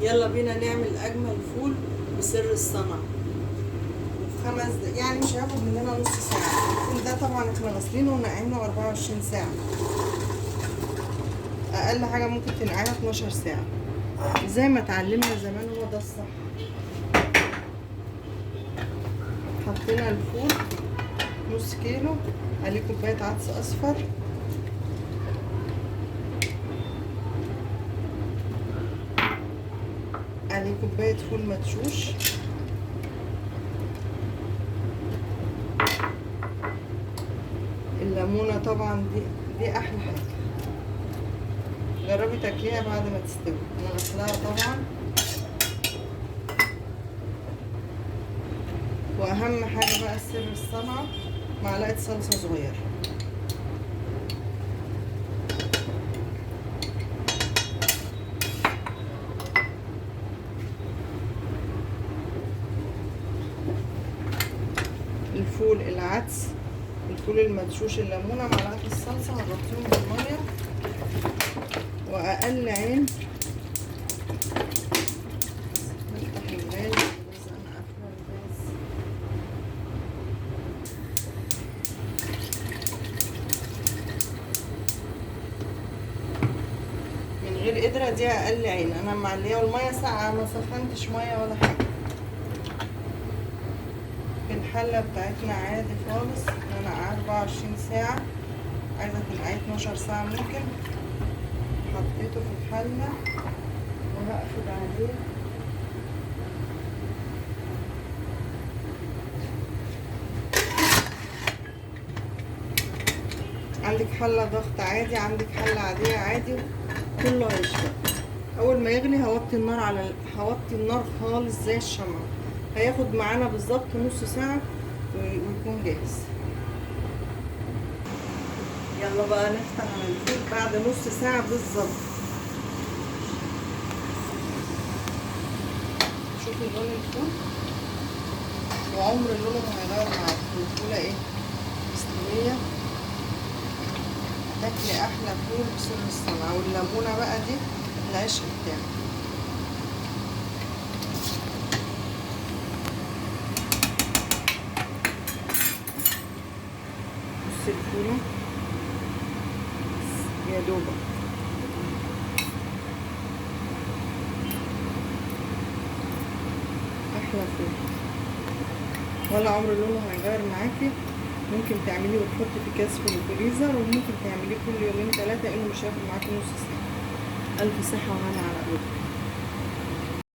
يلا بينا نعمل اجمل فول بسر الصنعة وفي 5 دقايق، يعني مش هياخد مننا نص ساعة. الفول ده طبعا احنا غاسلينه ونقعينه 24 ساعة، اقل حاجة ممكن تنقعيها 12 ساعة زي ما اتعلمنا زمان، هو ده الصح. حطينا الفول نص كيلو، عليه كوباية عدس اصفر، عليه كوباية فول مدشوش، الليمونة طبعا دي احلى حاجة، جربي تاكليها بعد ما تستوي. انا غسلاها طبعا. واهم حاجة بقى سر الصنعة، معلقة صلصة صغيرة. الفول، العدس، الفول المدشوش، الليمونة، معلقة الصلصة، هنغطيهم بالمية واقل عين. نفتح الغاز، بس انا قافلة الغاز. من غير قدرة، دي اقل عين. انا معلية والمية ساقعة، ما سخنتش مية ولا حاجة. في الحلة بتاعتنا عادي خالص، انا نقعها 24 ساعة، عايزة تنقعيه 12 ساعة ممكن. حطيته في الحلة وهقفل عليه. عندك حلة ضغط عادي، عندك حلة عادية عادي، كله هيشتغل. اول ما يغلي هوطي النار هوطي النار خالص زي الشمعة. هياخد معانا بالظبط نص ساعة ويكون جاهز. يلا بقى نفتح على الفول بعد نص ساعة بالظبط. شوفي لون الفول، وعمر لونه ما هيغير معاكي. الفولة ايه؟ مستوية. تاكلي احلى فول بسر الصنعة. والليمونة بقى دي العشق بتاعي. بصي الفولة يا دوبك. احلى فول، ولا عمر لونه هيغير معاكي. ممكن تعمليه وتحطي في كاس في الفريزر، وممكن تعمليه كل يومين 3، انه مش هياخد معاكي نص ساعة. الف صحة وهنا على قلوبك.